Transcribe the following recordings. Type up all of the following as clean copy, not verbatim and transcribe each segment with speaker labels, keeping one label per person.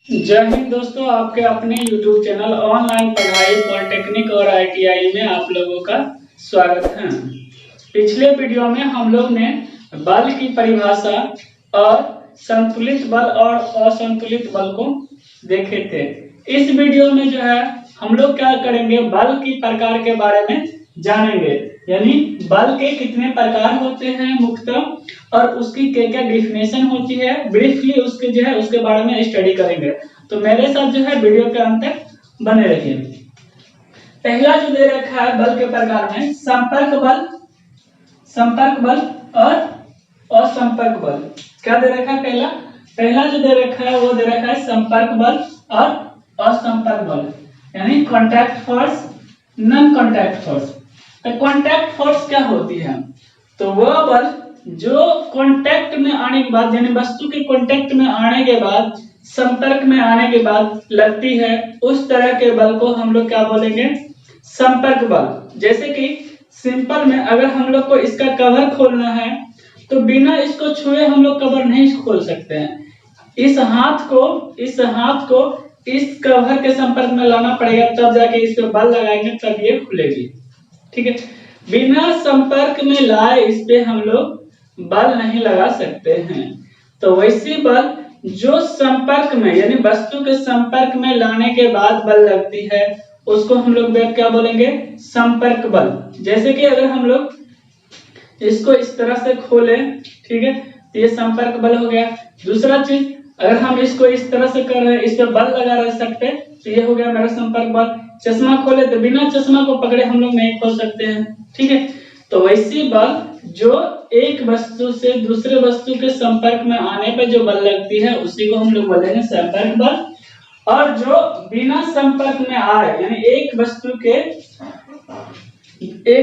Speaker 1: जय हिंद दोस्तों, आपके अपने YouTube चैनल ऑनलाइन पढ़ाई पॉलिटेक्निक और ITI में आप लोगों का स्वागत है। पिछले वीडियो में हम लोग ने बल की परिभाषा और संतुलित बल और असंतुलित बल को देखे थे। इस वीडियो में जो है हम लोग क्या करेंगे, बल की प्रकार के बारे में जानेंगे, यानी बल के कितने प्रकार होते हैं मुख्यतः और उसकी क्या-क्या डेफिनेशन होती है, ब्रीफली उसके जो है उसके बारे में स्टडी करेंगे। तो मेरे साथ जो है वीडियो के अंत तक बने रहिए। पहला जो दे रखा है बल के प्रकार में संपर्क बल और असंपर्क बल। क्या दे रखा है? पहला जो दे रखा है वो दे रखा है संपर्क बल और असंपर्क बल, यानी contact force, non contact force. तो कॉन्टैक्ट फोर्स क्या होती है? तो वह बल जो कांटेक्ट में आने के बाद, यानी वस्तु के कांटेक्ट में आने के बाद, संपर्क में आने के बाद लगती है, उस तरह के बल को हम लोग क्या बोलेंगे? संपर्क बल। जैसे कि सिंपल में अगर हम लोग को इसका कवर खोलना है तो बिना इसको छुए हम लोग कवर नहीं खोल सकते हैं। इस हाथ को इस कवर के संपर्क में लाना पड़ेगा, तब जाके इस पे बल लगाएंगे तब ये खुलेगी। ठीक है, बिना संपर्क में लाए इस पे हम लोग बल नहीं लगा सकते हैं। तो वैसी बल जो संपर्क में, यानी वस्तु के संपर्क में लाने के बाद बल लगती है, उसको हम लोग क्या बोलेंगे? संपर्क बल। जैसे कि अगर हम लोग इसको इस तरह से खोलें, ठीक है, तो ये संपर्क बल हो गया। दूसरा चीज, अगर हम इसको इस तरह से कर रहे हैं, इस पे बल लगा रह सकते, तो ये हो गया मेरा संपर्क बल। चश्मा खोले तो बिना चश्मा को पकड़े हम लोग नहीं खोल सकते हैं। ठीक है, तो वैसी बल जो एक वस्तु से दूसरे वस्तु के संपर्क में आने पर जो बल लगती है उसी को हम लोग बोलेंगे संपर्क बल। और जो बिना संपर्क में आए, यानी एक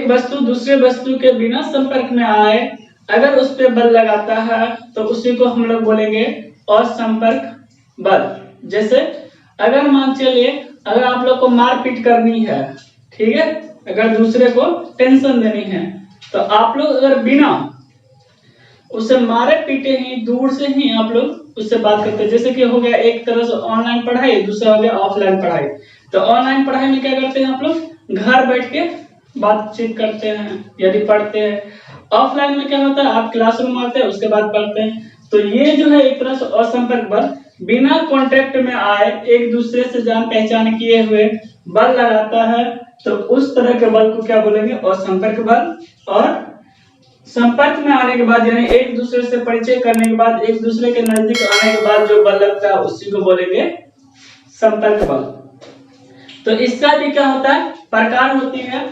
Speaker 1: वस्तु दूसरे वस्तु के बिना संपर्क में आए, अगर उस पे बल लगाता है तो उसी को हम लोग बोलेंगे असंपर्क बल। जैसे अगर मान चलिए अगर आप लोग को मारपीट करनी है, ठीक है, अगर दूसरे को टेंशन देनी है, तो आप लोग अगर बिना उसे मारे पीटे ही दूर से ही आप लोग उससे बात करते हैं। जैसे कि हो गया एक तरह से ऑनलाइन पढ़ाई, दूसरा हो गया ऑफलाइन पढ़ाई। तो ऑनलाइन पढ़ाई में क्या करते हैं आप लोग? घर बैठ के बातचीत करते हैं यदि पढ़ते हैं। ऑफलाइन में क्या होता है? आप क्लासरूम आते हैं उसके बाद पढ़ते हैं। तो ये जो है एक तरह से असंपर्क बल, बिना कांटेक्ट में आए एक दूसरे से जान पहचान किए हुए बल लगाता है, तो उस तरह के बल को क्या बोलेंगे? असंपर्क बल। और संपर्क में आने के बाद, यानी एक दूसरे से परिचय करने के बाद, एक दूसरे के नजदीक आने के बाद जो बल लगता है उसी को बोलेंगे संपर्क बल। तो इसका भी क्या होता है? प्रकार होती है।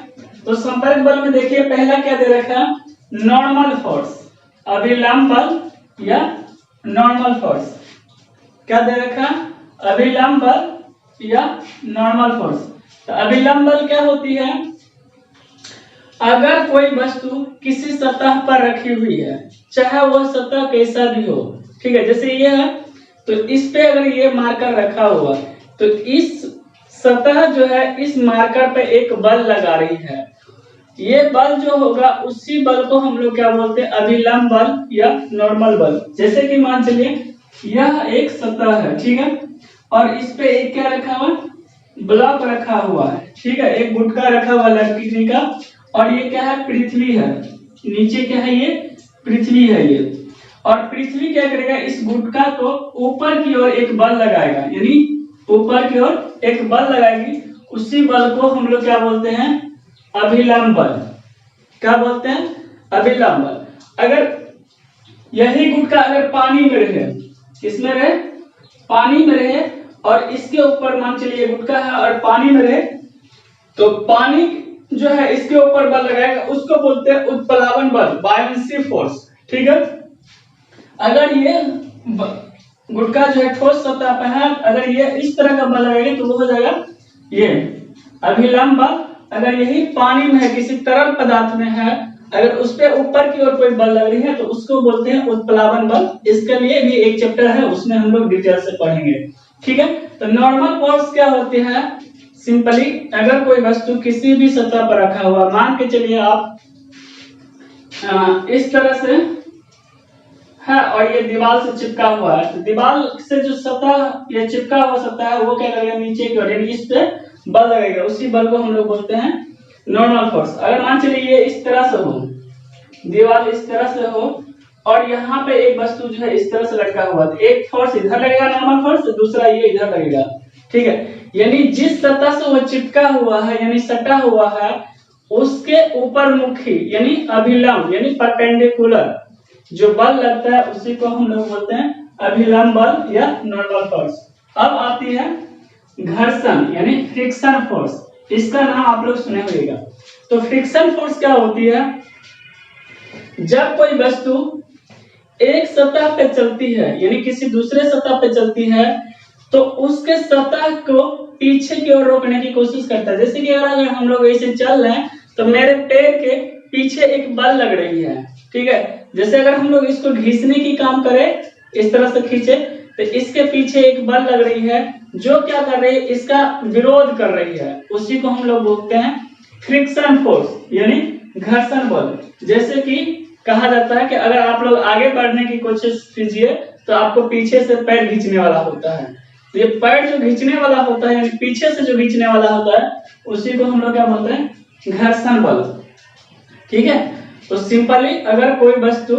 Speaker 1: तो संपर्क बल में देखिए पहला क्या दे रखा है? नॉर्मल फोर्स, अभिलंब बल या नॉर्मल फोर्स। क्या दे रखा? अभिलंब बल या नॉर्मल फोर्स। तो अभिलंब बल क्या होती है? अगर कोई वस्तु किसी सतह पर रखी हुई है, चाहे वह सतह कैसा भी हो, ठीक है, जैसे ये है, तो इस पे अगर ये मार्कर रखा हुआ, तो इस सतह जो है इस मार्कर पे एक बल लगा रही है। ये बल जो होगा उसी बल को हम लोग क्या बोलते हैं? अभिलंब बल या नॉर्मल बल। जैसे कि मान चलिए यह एक सतह है, ठीक है, और इस पे एक क्या रखा हुआ? ब्लॉक रखा हुआ है, ठीक है, एक गुटका रखा हुआ लकड़ी का, और ये क्या है? पृथ्वी है। नीचे क्या है? ये पृथ्वी है ये। और पृथ्वी क्या करेगा? इस गुटका को ऊपर की ओर एक बल लगाएगा, यानी ऊपर की ओर एक बल लगाएगी। उसी बल को हम लोग क्या बोलते हैं? अभिलंब बल। क्या बोलते हैं? अभिलंब बल। अगर यही गुटका अगर पानी में रहे, किसमें रहे? पानी में रहे, और इसके ऊपर मान चलिए गुटका है और पानी में रहे, तो पानी जो है इसके ऊपर बल लगाएगा, उसको बोलते हैं उत्प्लावन बल, बायनेंसी फोर्स। ठीक है, अगर ये गुटका जो है ठोस सतह पर है, अगर ये इस तरह का बल लगाएगा तो वो हो जाएगा ये अभिलंब बल। अगर यही पानी में है, किसी तरल पदार्थ में है, अगर उस पे ऊपर की ओर कोई बल लग रही है तो उसको बोलते हैं उत्प्लावन बल। इसके लिए भी एक चैप्टर है, उसमें हम लोग डिटेल से पढ़ेंगे। ठीक है, तो नॉर्मल फोर्स क्या होती है? सिंपली अगर कोई वस्तु किसी भी सतह पर रखा हुआ, मान के चलिए आप इस तरह से है और ये दीवार से चिपका हुआ है, तो दीवार से जो सतह ये चिपका हुआ सतह है वो क्या करेगा, नीचे की ओर इस पे बल लगेगा, उसी बल को हम लोग बोलते हैं नॉर्मल फोर्स। अगर मान चलिए ये इस तरह से हो, दीवार इस तरह से हो और यहाँ पे एक वस्तु जो है इस तरह से लटका हुआ, तो एक फोर्स इधर लगेगा नॉर्मल फोर्स, दूसरा ये इधर लगेगा, ठीक है। यानी जिस सतह से वो चिपका हुआ है यानी सटा हुआ है उसके ऊपर मुखी यानी अभिलंब यानी परपेंडिकुलर जो बल लगता है उसी को हम लोग बोलते हैं अभिलंब बल या नॉर्मल फोर्स। अब आती है घर्षण यानी फ्रिक्शन फोर्स, इसका नाम आप लोग सुने होगा। तो फ्रिक्शन फोर्स क्या होती है, जब कोई वस्तु एक सतह पे चलती है यानी किसी दूसरे सतह पे चलती है तो उसके सतह को पीछे की ओर रोकने की कोशिश करता है। जैसे कि अगर हम लोग ऐसे चल रहे हैं तो मेरे पैर के पीछे एक बल लग रही है, ठीक है। जैसे अगर हम लोग इसको घिसने की काम करें, इस तरह से खींचे तो इसके पीछे एक बल लग रही है जो क्या कर रही है, इसका विरोध कर रही है, उसी को हम लोग बोलते हैं फ्रिक्शन फोर्स यानी घर्षण बल। जैसे कि कहा जाता है कि अगर आप लोग आगे बढ़ने की कोशिश कीजिए तो आपको पीछे से पैर खींचने वाला होता है, तो ये पैर जो खींचने वाला होता है यानी पीछे से जो खींचने वाला होता है उसी को हम लोग क्या बोलते हैं, घर्षण बल, ठीक है। तो सिंपली अगर कोई वस्तु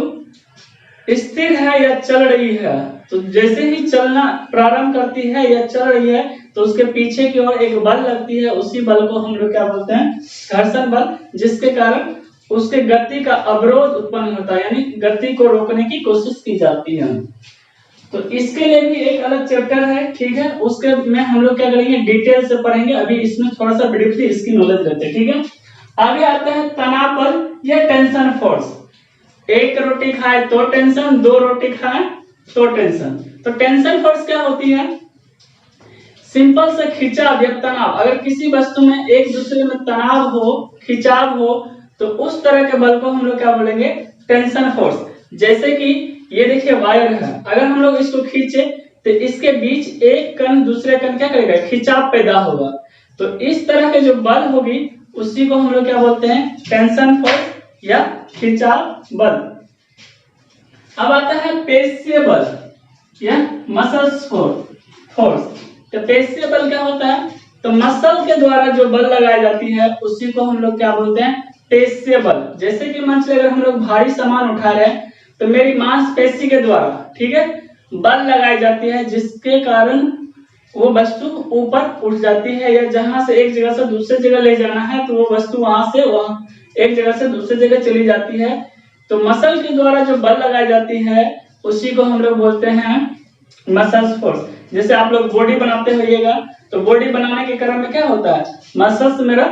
Speaker 1: स्थिर है या चल रही है तो जैसे ही चलना प्रारंभ करती है या चल रही है तो उसके पीछे की ओर एक बल लगती है, उसी बल को हम लोग क्या बोलते हैं, घर्षण बल, जिसके कारण उसके गति का अवरोध उत्पन्न होता है यानी गति को रोकने की कोशिश की जाती है। तो इसके लिए भी एक अलग चैप्टर है, ठीक है, उसके में हम लोग क्या करेंगे, डिटेल से पढ़ेंगे। अभी इसमें थोड़ा सा ब्रीफली इसकी नॉलेज लेते हैं, ठीक है। आगे आता है तनाव बल या टेंशन फोर्स। एक रोटी खाए तो टेंशन, दो रोटी खाए तो टेंशन। तो टेंशन फोर्स क्या होती है, सिंपल से खिंचाव या तनाव। अगर किसी वस्तु में एक दूसरे में तनाव हो, खिंचाव हो, तो उस तरह के बल को हम लोग क्या बोलेंगे, टेंशन फोर्स। जैसे कि ये देखिए वायर है, अगर हम लोग इसको खींचे तो इसके बीच एक कण दूसरे कण क्या करेगा, खिंचाव पैदा होगा। तो इस तरह के जो बल होगी उसी को हम लोग क्या बोलते हैं, टेंशन फोर्स या खिंचाव बल। अब आता है पेशीय बल या मसल्स फोर्स। तो पेशीय बल क्या होता है, तो मसल के द्वारा जो बल लगाई जाती है उसी को हम लोग क्या बोलते हैं, पेशीय बल। जैसे कि मान लीजिए अगर हम लोग भारी सामान उठा रहे हैं तो मेरी मांसपेशी के द्वारा, ठीक है, बल लगाई जाती है जिसके कारण वो वस्तु ऊपर उठ जाती है, या जहां से एक जगह से दूसरी जगह ले जाना है तो वो वस्तु वहां से एक जगह से दूसरी जगह चली जाती है। तो मसल के द्वारा जो बल लगाई जाती है उसी को हम लोग बोलते हैं मसल्स फोर्स। जैसे आप लोग बॉडी बनाते होइएगा तो बॉडी बनाने के क्रम में क्या होता है, मसल्स मेरा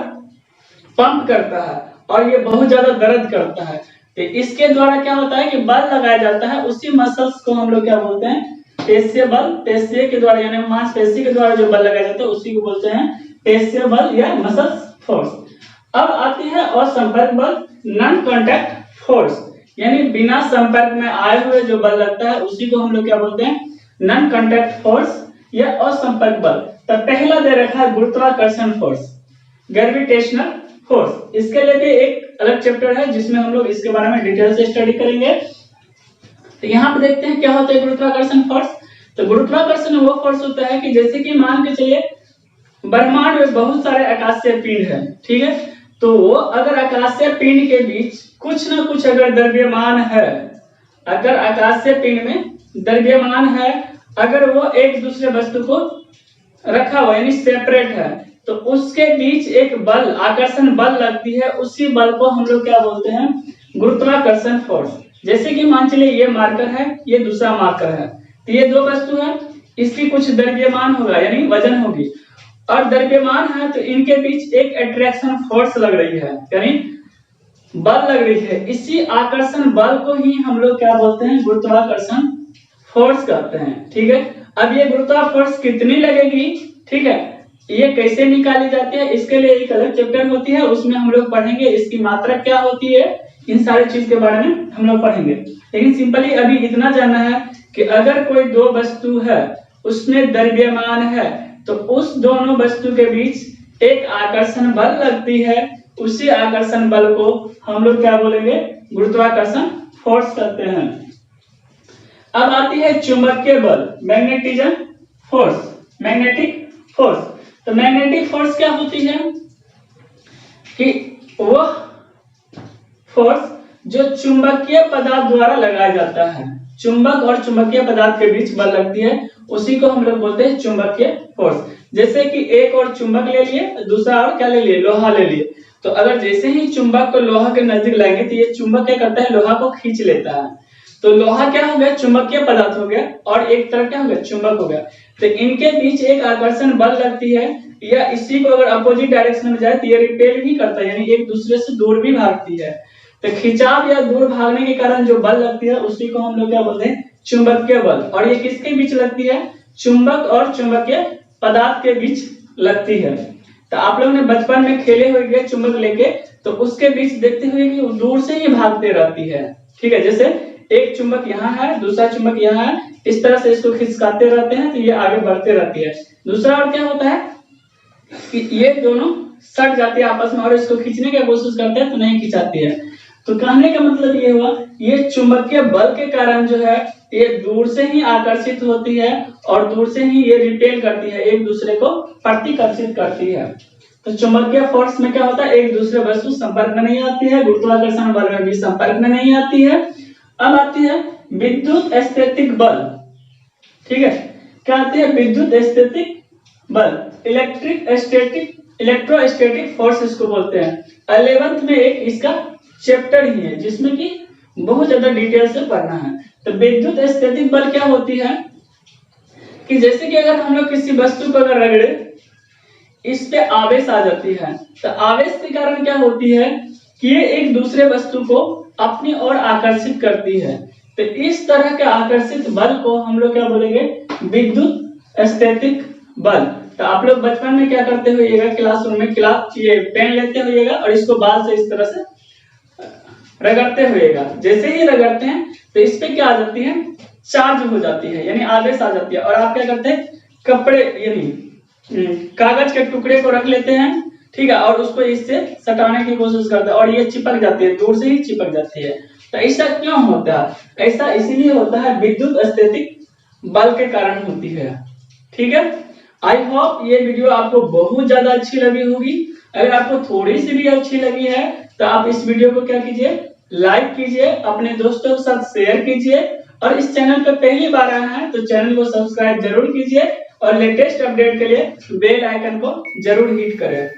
Speaker 1: पंप करता है और ये बहुत ज्यादा दर्द करता है, तो इसके द्वारा क्या होता है कि बल लगाया जाता है, उसी मसल्स को हम लोग क्या बोलते हैं, पेशीय बल। पेशीय के द्वारा यानी मांसपेशी के द्वारा जो बल लगाया जाता है उसी को बोलते हैं पेशीय बल या मसल्स फोर्स। अब आती है असंपर्क बल, नॉन कांटेक्ट फोर्स, यानी बिना संपर्क में आए हुए जो बल लगता है उसी को हम लोग क्या बोलते हैं, नॉन कांटेक्ट फोर्स या असंपर्क बल। तो पहला दे रखा है गुरुत्वाकर्षण फोर्स, ग्रेविटेशनल फोर्स। इसके लिए भी एक अलग चैप्टर है जिसमें हम लोग इसके बारे में डिटेल से स्टडी करेंगे। तो यहाँ पे देखते हैं क्या होता है गुरुत्वाकर्षण फोर्स। तो गुरुत्वाकर्षण वो फोर्स होता है कि जैसे कि मान के चलिए ब्रह्मांड में बहुत सारे आकाशीय पिंड है, ठीक है, तो वो अगर आकाशीय पिंड के बीच कुछ ना कुछ अगर द्रव्यमान है, अगर आकाशीय पिंड में द्रव्यमान है, अगर वो एक दूसरे वस्तु को रखा हुआ यानी सेपरेट है, तो उसके बीच एक बल, आकर्षण बल लगती है, उसी बल को हम लोग क्या बोलते हैं, गुरुत्वाकर्षण फोर्स। जैसे कि मान चलिए ये मार्कर है, ये दूसरा मार्कर है, तो ये दो वस्तु है, इसकी कुछ द्रव्यमान होगा यानी वजन होगी, और द्रव्यमान है तो इनके बीच एक अट्रैक्शन फोर्स लग रही है यानी बल लग रही है। इसी आकर्षण बल को ही हम लोग क्या बोलते हैं, गुरुत्वाकर्षण फोर्स कहते हैं, ठीक है। अब ये गुरुत्वाकर्षण फोर्स कितनी लगेगी, ठीक है, ये कैसे निकाली जाती है, इसके लिए एक अलग चैप्टर होती है, उसमें हम लोग पढ़ेंगे इसकी मात्रा क्या होती है, इन सारी चीज के बारे में हम लोग पढ़ेंगे। लेकिन सिंपली अभी इतना जानना है कि अगर कोई दो वस्तु है उसमें द्रव्यमान है तो उस दोनों वस्तु के बीच एक आकर्षण बल लगती है, उसी आकर्षण बल को हम लोग क्या बोलेंगे, गुरुत्वाकर्षण फोर्स कहते हैं। अब आती है चुंबकीय बल, मैग्नेटिज्म फोर्स, मैग्नेटिक फोर्स। तो मैग्नेटिक फोर्स क्या होती है कि वह फोर्स जो चुंबकीय पदार्थ द्वारा लगाया जाता है, चुंबक और चुंबकीय पदार्थ के बीच बल लगती है, उसी को हम लोग बोलते हैं चुंबकीय फोर्स। जैसे कि एक और चुंबक ले लिए, दूसरा और क्या ले लिए, लोहा ले लिए। तो अगर जैसे ही चुंबक को लोहा के नजदीक लाएंगे तो ये चुंबक क्या करता है, लोहा को खींच लेता है। तो लोहा क्या हो गया, चुंबकीय पदार्थ हो गया, और एक तरफ क्या हो गया, चुंबक हो गया। तो इनके बीच एक आकर्षण बल लगती है, या इसी को अगर अपोजिट डायरेक्शन में जाए तो ये रिपेल भी करता है, यानी एक दूसरे से दूर भी भागती है। तो खिंचाव या दूर भागने के कारण जो बल लगती है उसी को हम लोग क्या बोलते हैं, चुंबकीय बल। और ये किसके बीच लगती है, चुंबक और चुंबकीय पदार्थ के बीच लगती है। तो आप लोग ने बचपन में खेले हुए चुंबक लेके, तो उसके बीच देखते हुए कि दूर से ही भागते रहती है। ठीक है, जैसे एक चुंबक यहाँ है, दूसरा चुंबक यहाँ है, इस तरह से इसको खिसकाते रहते हैं तो ये आगे बढ़ते रहती है। दूसरा और क्या होता है कि ये दोनों सट जाती है आपस में और इसको खींचने की कोशिश करते हैं तो नहीं खिंचाती है। तो कहने का मतलब ये हुआ, ये चुंबकीय बल के कारण जो है ये दूर से ही आकर्षित होती है और दूर से ही ये रिपेल करती है, एक दूसरे को प्रतिकर्षित करती है। तो चुंबकीय फोर्स में क्या होता है, एक दूसरे वस्तु संपर्क में नहीं आती है, गुरुत्वाकर्षण बल में भी संपर्क में नहीं आती है। अब आती है विद्युत स्थैतिक बल। ठीक है, क्या आती है, विद्युत स्थैतिक बल, इलेक्ट्रिक स्टैटिक, इलेक्ट्रोस्टैटिक फोर्स इसको बोलते हैं। 11th में एक इसका चैप्टर ही है जिसमें कि बहुत ज्यादा डिटेल से पढ़ना है। तो विद्युत स्थैतिक बल क्या होती है कि जैसे कि अगर हम लोग किसी वस्तु को अगर रगड़े, इस पे आवेश आ जाती है, तो आवेश के कारण क्या होती है कि ये एक दूसरे वस्तु को अपनी ओर आकर्षित करती है। तो इस तरह के आकर्षित बल को हम लोग क्या बोलेंगे, विद्युत स्थैतिक बल। तो आप लोग बचपन में क्या करते हुएगा, क्लासरूम में ये पेन लेते हुएगा और इसको बाल से इस तरह से रगड़ते हुएगा। जैसे ही रगड़ते हैं तो इस पे क्या आ जाती है, चार्ज हो जाती है, यानी आवेश आ जाती है। और आप क्या करते हैं, कपड़े यानी कागज के टुकड़े को रख लेते हैं, ठीक है, और उसको इससे सटाने की कोशिश करते हैं और ये चिपक जाती है, दूर से ही चिपक जाती है। तो ऐसा क्यों होता है, ऐसा इसीलिए होता है विद्युत स्थैतिक बल के कारण होती है। ठीक है, आई होप ये वीडियो आपको बहुत ज्यादा अच्छी लगी होगी। अगर आपको थोड़ी सी भी अच्छी लगी है तो आप इस वीडियो को क्या कीजिए, लाइक कीजिए, अपने दोस्तों के साथ शेयर कीजिए, और इस चैनल पर पहली बार आए हैं तो चैनल को सब्सक्राइब जरूर कीजिए, और लेटेस्ट अपडेट के लिए बेल आइकन को जरूर हिट करें।